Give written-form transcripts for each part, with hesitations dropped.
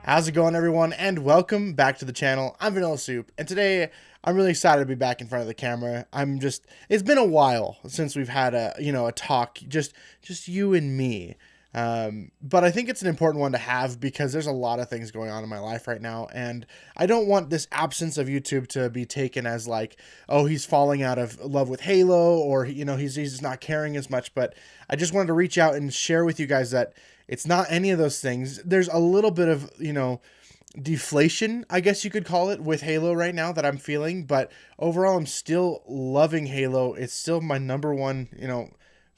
How's it going, everyone, and welcome back to the channel. I'm Vanilla Soup, and today I'm really excited to be back in front of the camera. It's been a while since we've had a talk, just you and me. But I think it's an important one to have because there's a lot of things going on in my life right now, and I don't want this absence of YouTube to be taken as like, oh, he's falling out of love with Halo, or he's just not caring as much. But I just wanted to reach out and share with you guys that it's not any of those things. There's a little bit of, deflation, I guess you could call it, with Halo right now that I'm feeling. But overall, I'm still loving Halo. It's still my number one,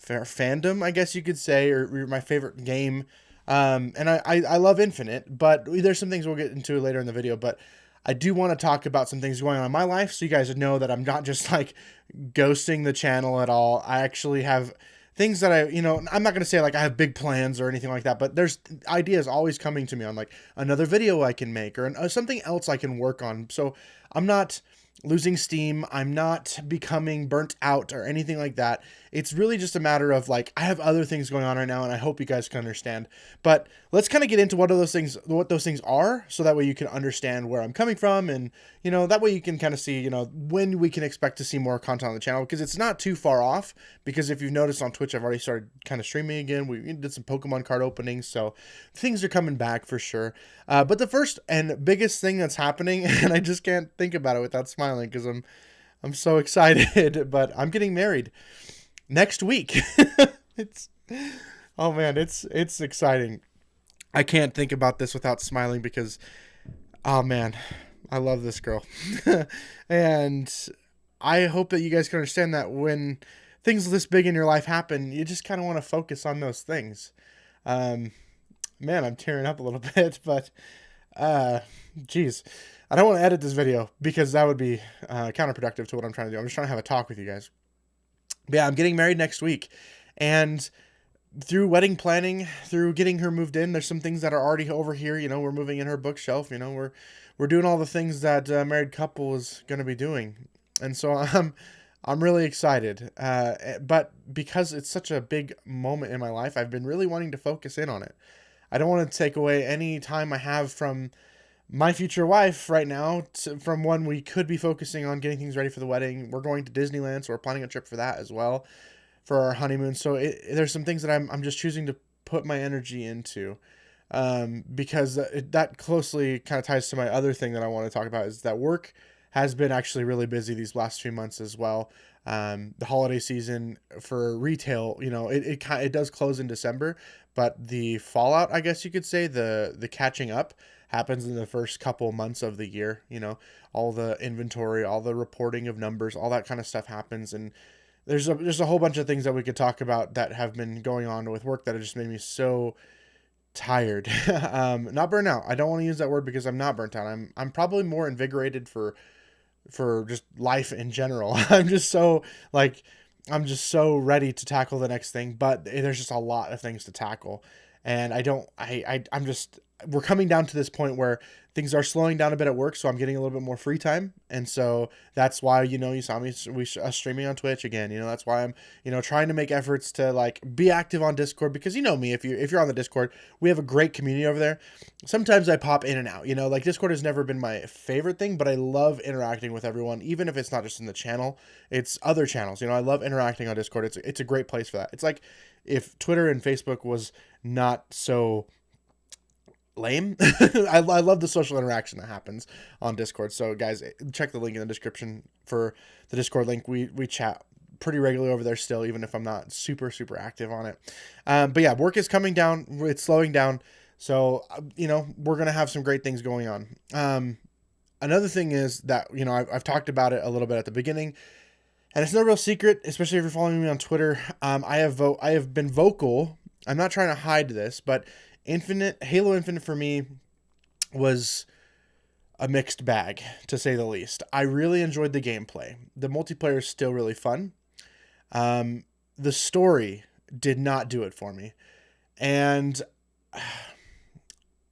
fandom, I guess you could say, or my favorite game. And I love Infinite, but there's some things we'll get into later in the video. But I do want to talk about some things going on in my life so you guys know that I'm not just like ghosting the channel at all. I actually have things that I'm not going to say like I have big plans or anything like that, but there's ideas always coming to me on like another video I can make or something else I can work on. So I'm not losing steam. I'm not becoming burnt out or anything like that. It's really just a matter of like, I have other things going on right now and I hope you guys can understand. But let's kind of get into what those things are, so that way you can understand where I'm coming from, and that way you can kind of see when we can expect to see more content on the channel, because it's not too far off. Because if you've noticed on Twitch, I've already started kind of streaming again. We did some Pokemon card openings, so things are coming back for sure. But the first and biggest thing that's happening, and I just can't think about it without smiling because I'm so excited, but I'm getting married next week. it's Oh man, it's exciting. I can't think about this without smiling because, oh man, I love this girl. And I hope that you guys can understand that when things this big in your life happen, you just kind of want to focus on those things. Man, I'm tearing up a little bit, but geez, I don't want to edit this video because that would be counterproductive to what I'm trying to do. I'm just trying to have a talk with you guys. But yeah, I'm getting married next week, and through wedding planning, through getting her moved in, there's some things that are already over here. We're moving in her bookshelf. We're doing all the things that a married couple is going to be doing, and so I'm really excited. But because it's such a big moment in my life, I've been really wanting to focus in on it. I don't want to take away any time I have from my future wife right now from when we could be focusing on getting things ready for the wedding. We're going to Disneyland, so we're planning a trip for that as well, for our honeymoon. So there's some things that I'm just choosing to put my energy into, because that closely kind of ties to my other thing that I want to talk about, is that work has been actually really busy these last few months as well. The holiday season for retail, it does close in December, but the fallout, I guess you could say, the catching up happens in the first couple months of the year. All the inventory, all the reporting of numbers, all that kind of stuff happens. And there's a whole bunch of things that we could talk about that have been going on with work that have just made me so tired. Not burnt out. I don't want to use that word because I'm not burnt out. I'm probably more invigorated for just life in general. I'm just so ready to tackle the next thing, but there's just a lot of things to tackle. And we're coming down to this point where things are slowing down a bit at work, so I'm getting a little bit more free time. And so that's why, you saw me streaming on Twitch again. That's why I'm, trying to make efforts to like be active on Discord, because me, if you're on the Discord, we have a great community over there. Sometimes I pop in and out, like Discord has never been my favorite thing, but I love interacting with everyone, even if it's not just in the channel, it's other channels. I love interacting on Discord. It's a great place for that. It's like if Twitter and Facebook was not so lame. I love the social interaction that happens on Discord. So guys, check the link in the description for the Discord link. We chat pretty regularly over there still, even if I'm not super active on it. But yeah, work is coming down. It's slowing down. So, we're going to have some great things going on. Another thing is that, I've talked about it a little bit at the beginning, and it's no real secret, especially if you're following me on Twitter. I have been vocal. I'm not trying to hide this, but Halo Infinite for me was a mixed bag, to say the least. I really enjoyed the gameplay. The multiplayer is still really fun. The story did not do it for me. And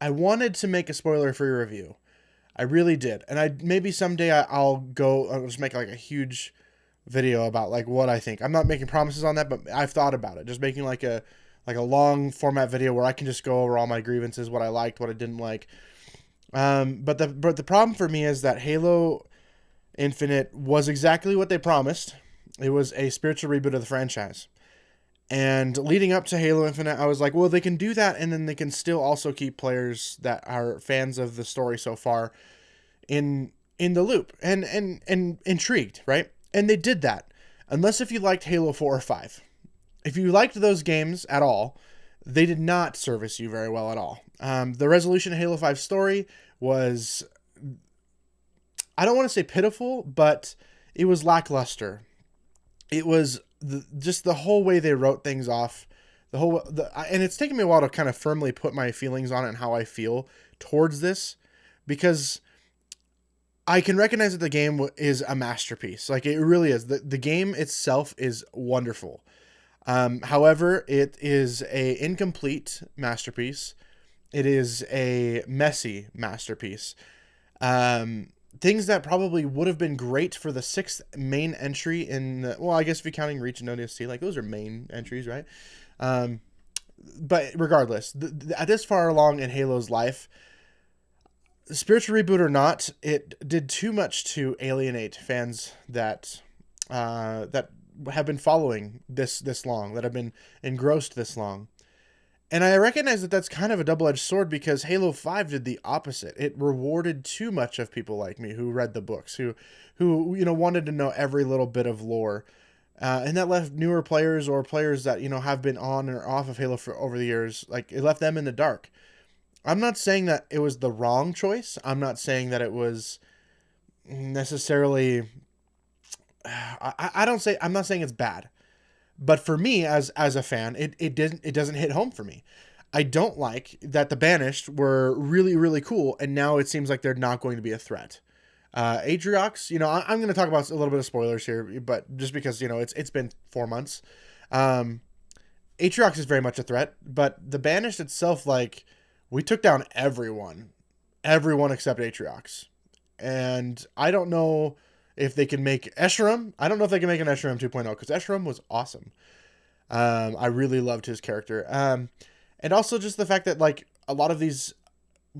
I wanted to make a spoiler-free review. I really did. And maybe someday I'll just make like a huge video about like what I think. I'm not making promises on that, but I've thought about it. Just making like a long format video where I can just go over all my grievances, what I liked, what I didn't like. But the problem for me is that Halo Infinite was exactly what they promised. It was a spiritual reboot of the franchise. And leading up to Halo Infinite, I was like, well, they can do that, and then they can still also keep players that are fans of the story so far in the loop and intrigued, right? And they did that. Unless if you liked Halo 4 or 5. If you liked those games at all, they did not service you very well at all. The resolution of Halo 5 story was, I don't want to say pitiful, but it was lackluster. It was just the whole way they wrote things off. And it's taken me a while to kind of firmly put my feelings on it and how I feel towards this, because I can recognize that the game is a masterpiece. Like, it really is. The game itself is wonderful. However, it is a incomplete masterpiece. It is a messy masterpiece. Things that probably would have been great for the 6th main entry well, I guess if you're counting Reach and ODST, like, those are main entries, right? But regardless, at this far along in Halo's life, spiritual reboot or not, it did too much to alienate fans that have been following this long, that have been engrossed this long. And I recognize that that's kind of a double-edged sword, because Halo 5 did the opposite. It rewarded too much of people like me who read the books, who wanted to know every little bit of lore. And that left newer players, or players that, have been on or off of Halo for over the years, like, it left them in the dark. I'm not saying that it was the wrong choice. I'm not saying that it was necessarily, I'm not saying it's bad. But for me, as a fan, it doesn't hit home for me. I don't like that the Banished were really, really cool, and now it seems like they're not going to be a threat. Atriox, I'm going to talk about a little bit of spoilers here, but just because, it's been 4 months. Atriox is very much a threat, but the Banished itself, like, we took down everyone except Atriox. And I don't know if they can make Escharum. I don't know if they can make an Escharum 2.0, because Escharum was awesome. I really loved his character. And also just the fact that, like, a lot of these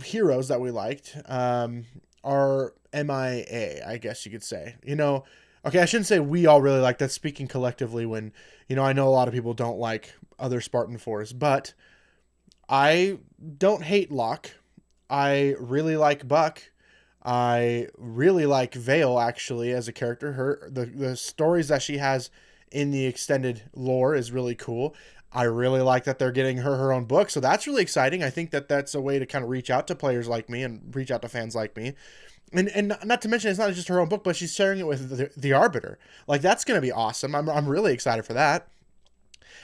heroes that we liked are MIA, I guess you could say. Okay, I shouldn't say we all really like that, speaking collectively, when, I know a lot of people don't like other Spartan 4s, but I don't hate Locke. I really like Buck. I really like Vale, actually, as a character. The stories that she has in the extended lore is really cool. I really like that they're getting her own book, so that's really exciting. I think that that's a way to kind of reach out to players like me and reach out to fans like me. And not to mention, it's not just her own book, but she's sharing it with the Arbiter. Like, that's going to be awesome. I'm really excited for that.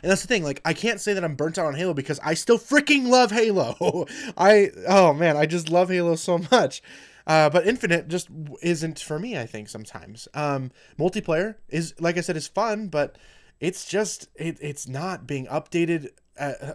And that's the thing, like, I can't say that I'm burnt out on Halo, because I still freaking love Halo. Oh man, I just love Halo so much. But Infinite just isn't for me, I think, sometimes. Multiplayer is, like I said, is fun, but it's just, it's not being updated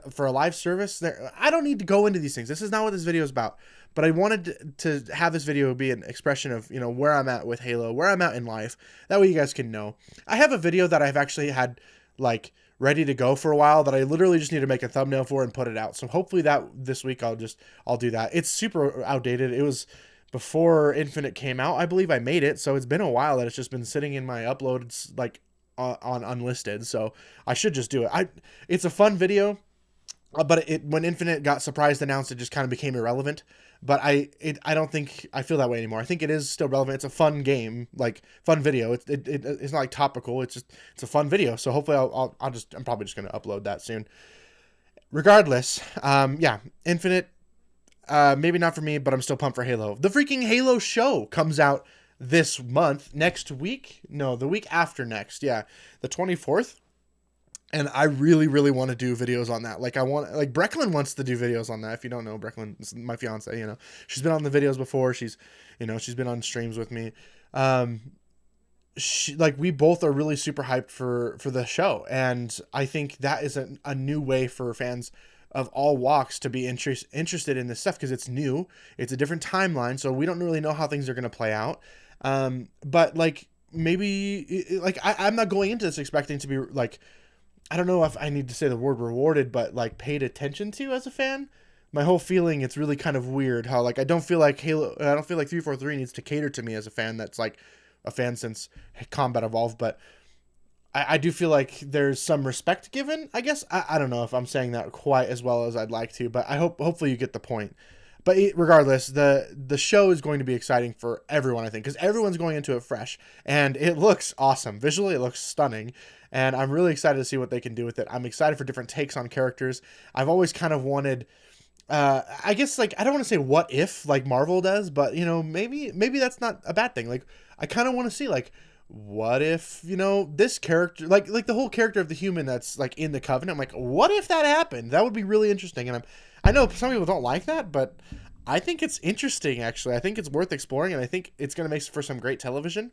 for a live service. I don't need to go into these things. This is not what this video is about. But I wanted to have this video be an expression of, where I'm at with Halo, where I'm at in life. That way you guys can know. I have a video that I've actually had, like, ready to go for a while, that I literally just need to make a thumbnail for and put it out. So hopefully that this week I'll do that. It's super outdated. It was before Infinite came out. I believe I made it, so it's been a while that it's just been sitting in my uploads, like, on unlisted. So I should just do it. It's a fun video, but when Infinite got surprise announced, it just kind of became irrelevant. But I don't think I feel that way anymore. I think it is still relevant. It's a fun game, like, fun video. It's not like topical. It's a fun video. So hopefully I'm probably just gonna upload that soon. Regardless, yeah, Infinite, maybe not for me, but I'm still pumped for Halo. The freaking Halo show comes out this month, next week. No, the week after next. Yeah, the 24th. And I really, really want to do videos on that. Like, Brecklin wants to do videos on that. If you don't know, Brecklin is my fiance, she's been on the videos before. She's been on streams with me. We both are really super hyped for the show. And I think that is a new way for fans of all walks to be interested in this stuff, because it's new. It's a different timeline. So we don't really know how things are going to play out. But, like, maybe, like, I'm not going into this expecting to be, like, I don't know if I need to say the word rewarded, but, like, paid attention to as a fan. my whole feeling, it's really kind of weird how like I don't feel like 343 needs to cater to me as a fan that's like a fan since Combat Evolved, but I do feel like there's some respect given. I guess I don't know if I'm saying that quite as well as I'd like to, but hopefully you get the point. But regardless, the show is going to be exciting for everyone, I think, because everyone's going into it fresh, and it looks awesome. Visually, it looks stunning, and I'm really excited to see what they can do with it. I'm excited for different takes on characters. I've always kind of wanted, I guess, like, I don't want to say what if like Marvel does, but you know, maybe that's not a bad thing. Like, I kind of want to see like, what if, you know, this character, like the whole character of the human that's like in the Covenant. I'm like, what if that happened? That would be really interesting. And I know some people don't like that, but I think it's interesting, actually. I think it's worth exploring, and I think it's going to make for some great television.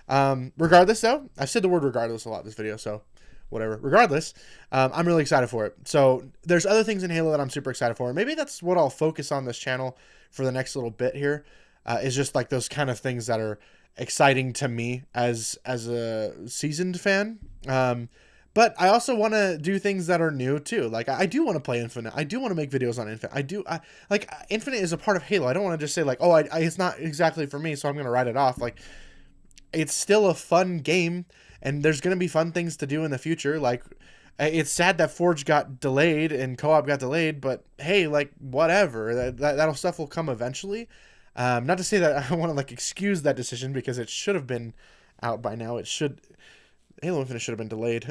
Regardless, though, I've said the word regardless a lot in this video, so whatever. Regardless, I'm really excited for it. So there's other things in Halo that I'm super excited for. Maybe that's what I'll focus on this channel for the next little bit here, is just like those kind of things that are exciting to me as a seasoned fan. But I also want to do things that are new too. Like I do want to play Infinite. I do want to make videos on Infinite. Like Infinite is a part of Halo. I don't want to just say like, oh, it's not exactly for me, so I'm going to write it off. Like, it's still a fun game, and there's going to be fun things to do in the future. Like, it's sad that Forge got delayed and co-op got delayed, but hey, like, whatever. That stuff will come eventually. Not to say that I want to like excuse that decision, because it should have been out by now. Halo Infinite should have been delayed.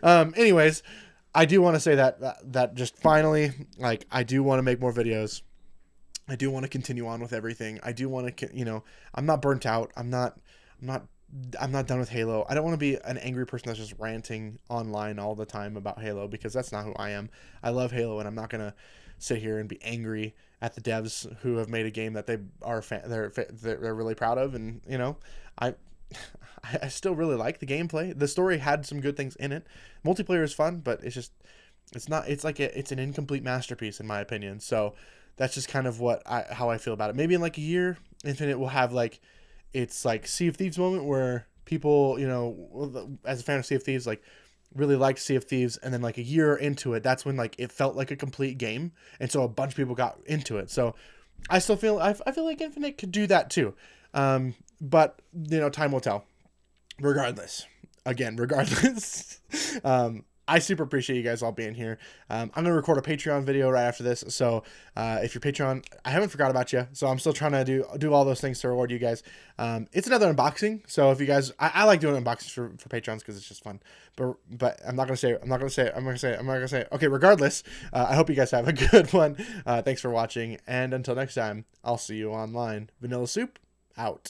Anyways, I do want to say that just finally, like, I do want to make more videos. I do want to continue on with everything. I do want to, you know, I'm not burnt out. I'm not done with Halo. I don't want to be an angry person that's just ranting online all the time about Halo, because that's not who I am. I love Halo, and I'm not going to sit here and be angry at the devs who have made a game that they're really proud of. And, you know, I still really like the gameplay. The story had some good things in it. Multiplayer is fun, but it's an incomplete masterpiece in my opinion. So that's just kind of how I feel about it. Maybe in like a year, Infinite will have like, it's like Sea of Thieves moment where people, you know, as a fan of Sea of Thieves, like really liked Sea of Thieves, and then like a year into it, that's when like it felt like a complete game, and so a bunch of people got into it. So I still feel I feel like Infinite could do that too, but you know, time will tell. Regardless, I super appreciate you guys all being here. I'm going to record a Patreon video right after this. So if you're Patreon, I haven't forgot about you. So I'm still trying to do all those things to reward you guys. It's another unboxing. So if you guys, I like doing unboxings for Patreons because it's just fun. But I'm not going to say. Okay, regardless, I hope you guys have a good one. Thanks for watching. And until next time, I'll see you online. Vanilla Soup, out.